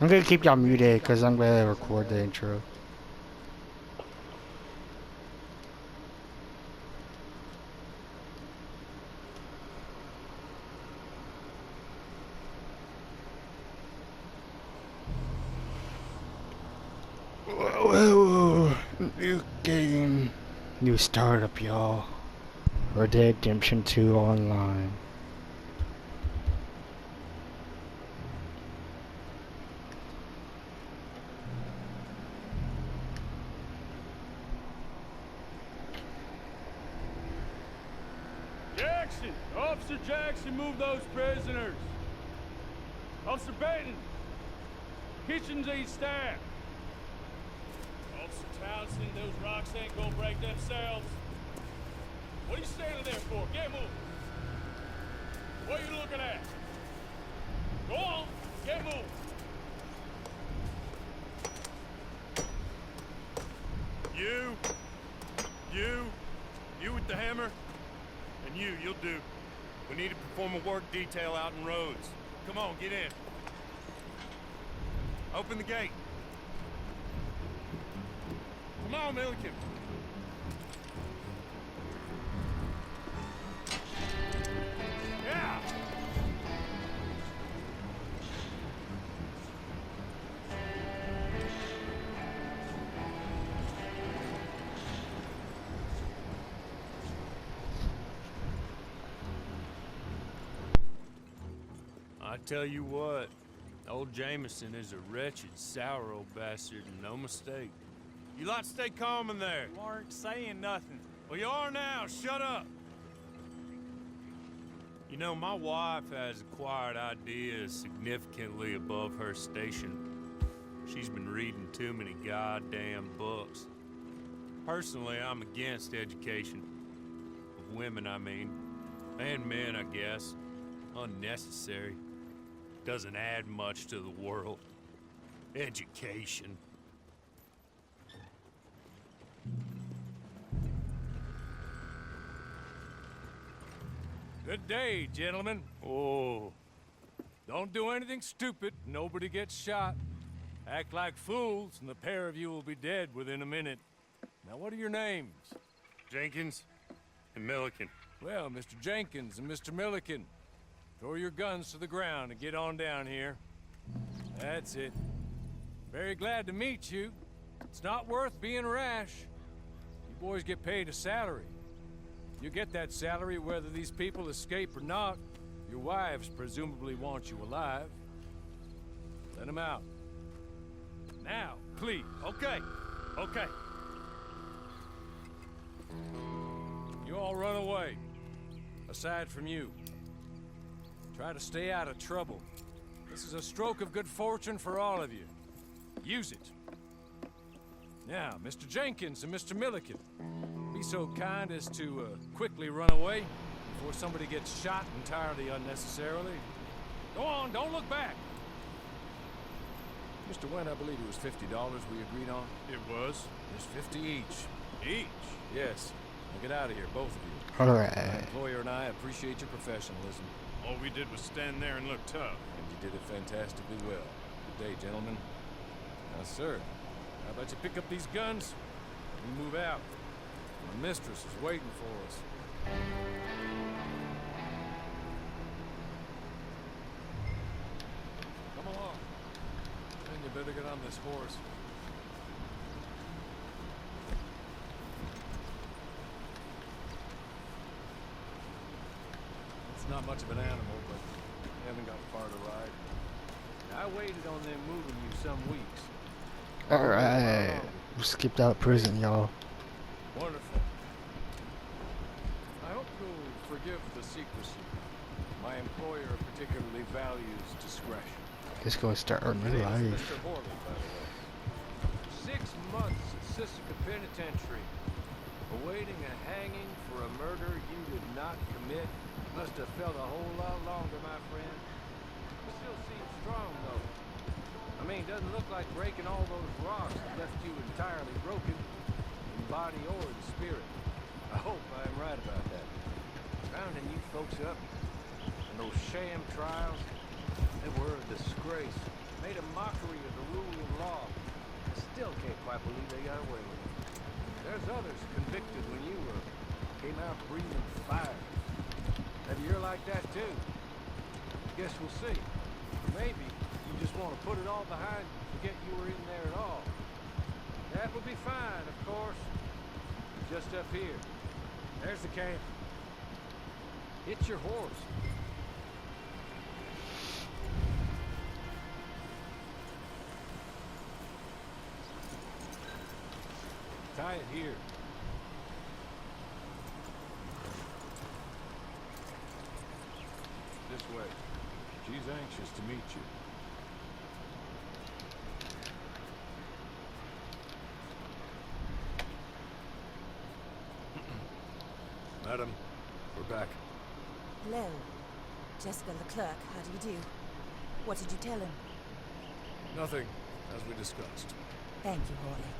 I'm gonna keep y'all muted because I'm gonna record the intro. Whoa, new game, new startup, y'all. Red Dead Redemption 2 online. Jackson! Officer Jackson, move those prisoners! Officer Baton! Kitchens eat staff! Officer Townsend, those rocks ain't gonna break themselves. What are you standing there for? Get moving! What are you looking at? Go on! Get moving! You with the hammer? And you'll do. We need to perform a work detail out in Rhodes. Come on, get in. Open the gate. Come on, Milliken. Yeah! I tell you what, old Jameson is a wretched, sour old bastard, and no mistake. You lot stay calm in there. You aren't saying nothing. Well, you are now. Shut up. You know, my wife has acquired ideas significantly above her station. She's been reading too many goddamn books. Personally, I'm against education. Of women, I mean. And men, I guess. Unnecessary. Doesn't add much to the world. Education. Good day, gentlemen. Oh. Don't do anything stupid. Nobody gets shot. Act like fools, and the pair of you will be dead within a minute. Now, what are your names? Jenkins and Milliken. Well, Mr. Jenkins and Mr. Milliken, throw your guns to the ground and get on down here. That's it. Very glad to meet you. It's not worth being rash. You boys get paid a salary. You get that salary whether these people escape or not. Your wives presumably want you alive. Let them out. Now, please. Okay. Okay. You all run away. Aside from you. Try to stay out of trouble. This is a stroke of good fortune for all of you. Use it. Now, Mr. Jenkins and Mr. Milliken, be so kind as to quickly run away before somebody gets shot entirely unnecessarily. Go on, don't look back. Mr. Went, I believe it was $50 we agreed on. It was. There's 50 each. Each? Yes. Now get out of here, both of you. Alright. My employer and I appreciate your professionalism. All we did was stand there and look tough. And you did it fantastically well. Good day, gentlemen. Now, sir, how about you pick up these guns and move out? My mistress is waiting for us. Come along. And you better get on this horse. It's not much of an animal, but you haven't got far to ride. I waited on them moving you some weeks. Alright. We skipped out prison, y'all. Wonderful. I hope you'll forgive the secrecy. My employer particularly values discretion. Let's go start our new My name is life. Mr. Horley, by the way. 6 months at Sisika Penitentiary, awaiting a hanging for a murder you did not commit. Must have felt a whole lot longer, my friend. You still seem strong, though. I mean, doesn't look like breaking all those rocks that left you entirely broken, in body or in spirit. I hope I'm right about that. Rounding you folks up, and those sham trials, they were a disgrace. made a mockery of the rule of law. I still can't quite believe they got away with it. There's others convicted when you were. Came out breathing fire. Maybe you're like that too. Guess we'll see. Or maybe you just want to put it all behind you, forget you were in there at all. That would be fine, of course. Just up here. There's the camp. Hit your horse. Tie it here. This way. She's anxious to meet you. Madam, we're back. Hello. Jessica Leclerc, how do you do? What did you tell him? Nothing, as we discussed. Thank you, Hawley.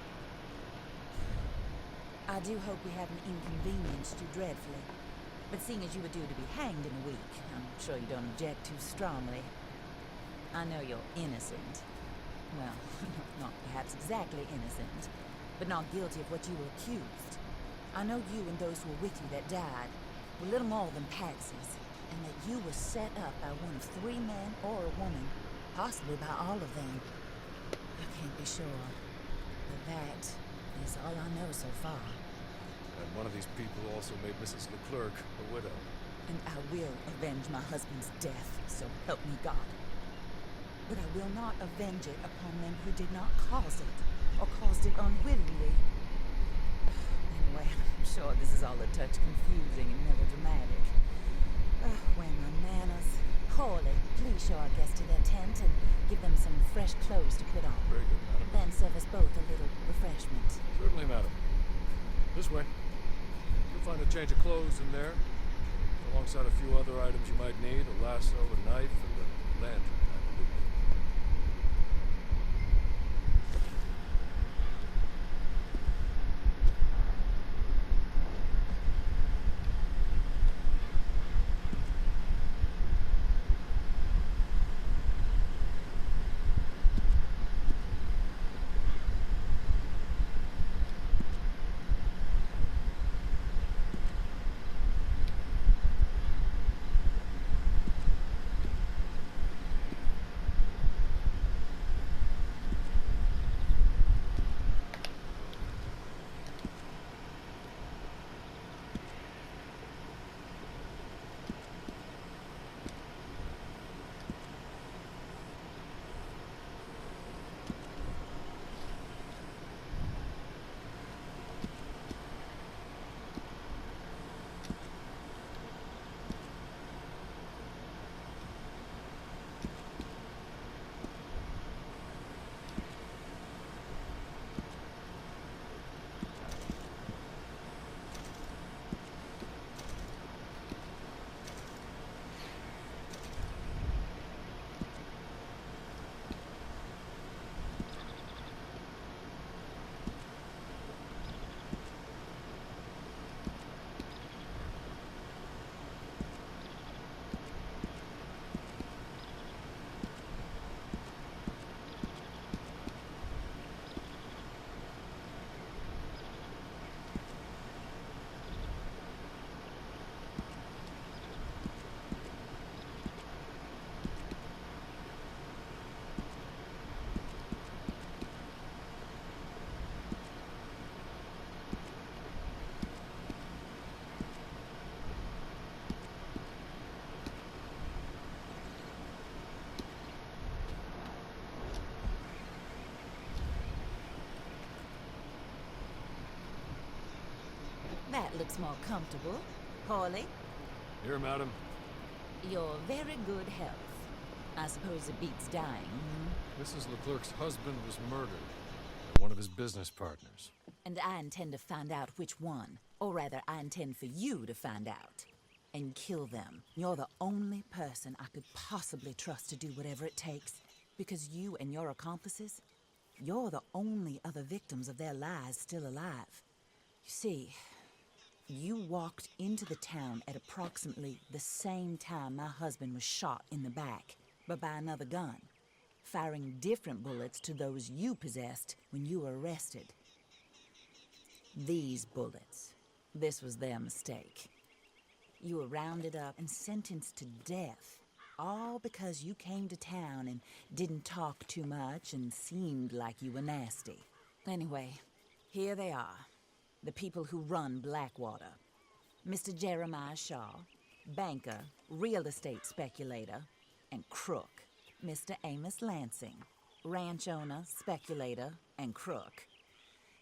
I do hope we haven't inconvenienced you dreadfully. But seeing as you were due to be hanged in a week, I'm sure you don't object too strongly. I know you're innocent. Well, not perhaps exactly innocent, but not guilty of what you were accused. I know you and those who were with you that died were little more than patsies, and that you were set up by one of 3 men or a woman, possibly by all of them. I can't be sure, but that is all I know so far. And one of these people also made Mrs. Leclerc a widow. And I will avenge my husband's death, so help me God. But I will not avenge it upon men who did not cause it, or caused it unwittingly. Anyway, I'm sure this is all a touch confusing and melodramatic. When the manners. Hawley, please show our guests to their tent and give them some fresh clothes to put on. Very good, madam. Then serve us both a little refreshment. Certainly, madam. This way. You'll find a change of clothes in there, alongside a few other items you might need, a lasso, a knife, and a lantern, I believe. That looks more comfortable. Hawley, Here, madam. you're very good health. I suppose it beats dying, hmm? Mrs. Leclerc's husband was murdered by one of his business partners. And I intend to find out which one. Or rather, I intend for you to find out. And kill them. You're the only person I could possibly trust to do whatever it takes. Because you and your accomplices, you're the only other victims of their lies still alive. You see, you walked into the town at approximately the same time my husband was shot in the back, but by another gun. firing different bullets to those you possessed when you were arrested. These bullets. This was their mistake. You were rounded up and sentenced to death, all because you came to town and didn't talk too much and seemed like you were nasty. Anyway, here they are, the people who run Blackwater. Mr. Jeremiah Shaw, banker, real estate speculator, and crook. Mr. Amos Lansing, ranch owner, speculator, and crook.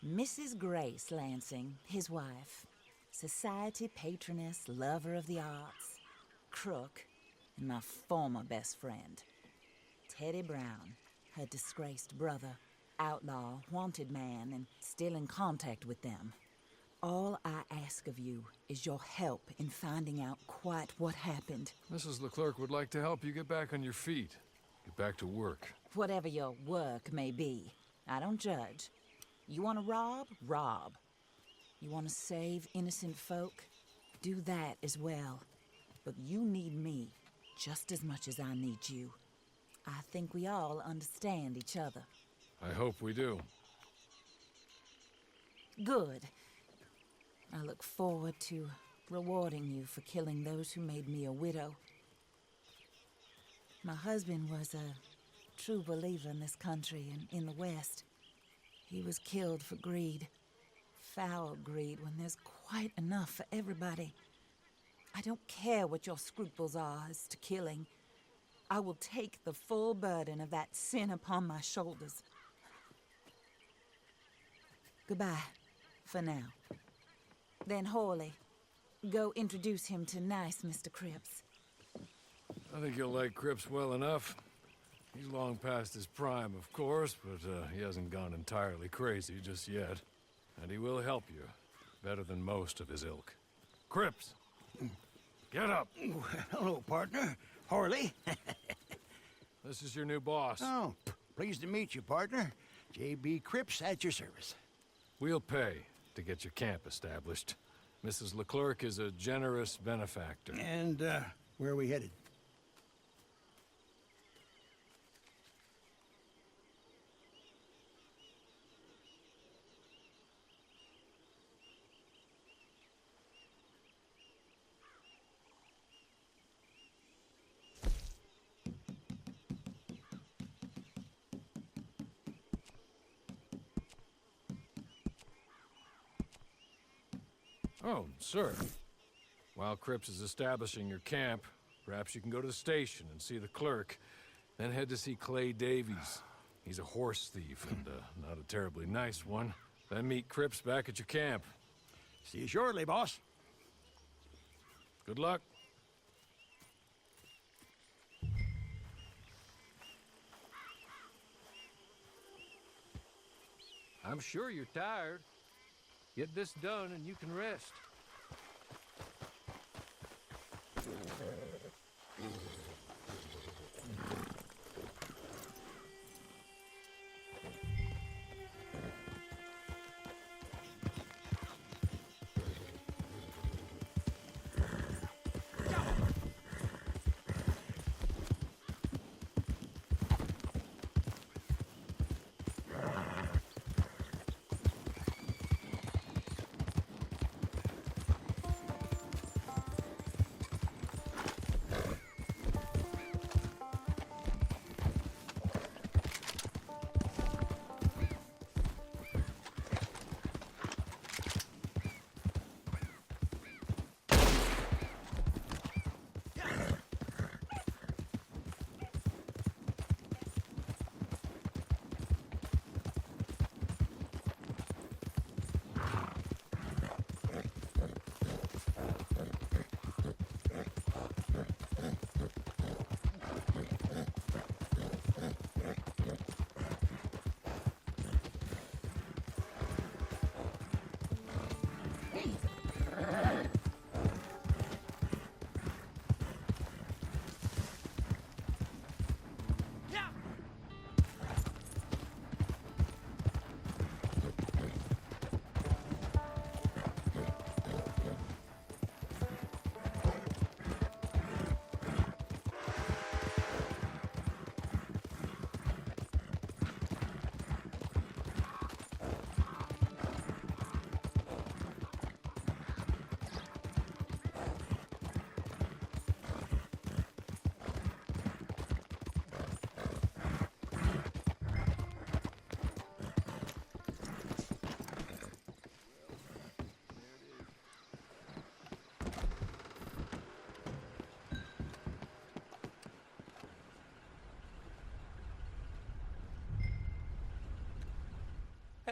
Mrs. Grace Lansing, his wife, society patroness, lover of the arts, crook, and my former best friend. Teddy Brown, her disgraced brother, outlaw, wanted man, and still in contact with them. All I ask of you is your help in finding out quite what happened. Mrs. Leclerc would like to help you get back on your feet. Get back to work. Whatever your work may be, I don't judge. You want to rob? Rob. You want to save innocent folk? Do that as well. But you need me just as much as I need you. I think we all understand each other. I hope we do. Good. I look forward to rewarding you for killing those who made me a widow. My husband was a true believer in this country and in the West. He was killed for greed. Foul greed when there's quite enough for everybody. I don't care what your scruples are as to killing. I will take the full burden of that sin upon my shoulders. Goodbye, for now. Then Hawley, go introduce him to nice Mr. Cripps. I think you'll like Cripps well enough. He's long past his prime, of course, but he hasn't gone entirely crazy just yet. And he will help you, better than most of his ilk. Cripps! Get up! Hello, partner. Harley. This is your new boss. Oh, pleased to meet you, partner. J.B. Cripps at your service. We'll pay to get your camp established. Mrs. Leclerc is a generous benefactor. And, where are we headed? Oh, sir. While Cripps is establishing your camp, perhaps you can go to the station and see the clerk, then head to see Clay Davies. He's a horse thief, and not a terribly nice one. Then meet Cripps back at your camp. See you shortly, boss. Good luck. I'm sure you're tired. Get this done and you can rest.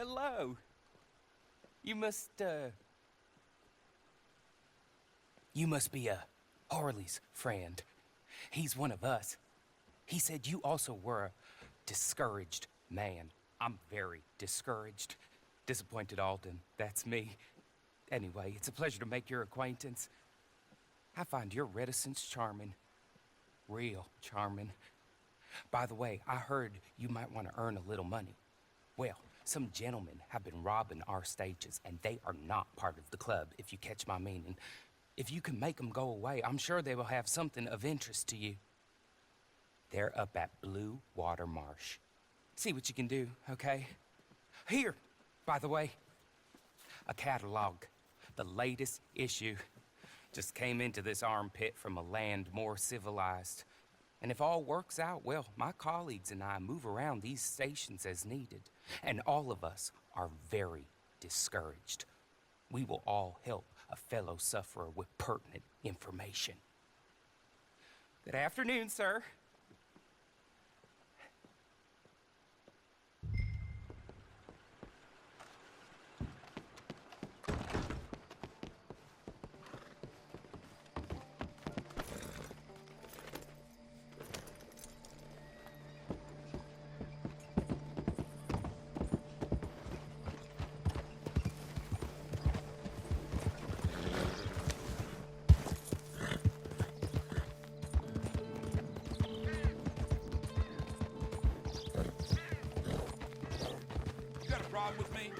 hello. You must be Harley's friend. He's one of us. He said you also were a discouraged man. I'm very discouraged. Disappointed Alden, that's me. Anyway, it's a pleasure to make your acquaintance. I find your reticence charming. Real charming. By the way, I heard you might want to earn a little money. Well, some gentlemen have been robbing our stages, and they are not part of the club, if you catch my meaning. If you can make them go away, I'm sure they will have something of interest to you. They're up at Blue Water Marsh. See what you can do, okay? Here, by the way, a catalog. The latest issue. Just came into this armpit from a land more civilized. And if all works out, well, my colleagues and I move around these stations as needed. And all of us are very discouraged. We will all help a fellow sufferer with pertinent information. Good afternoon, sir. You got a problem with me?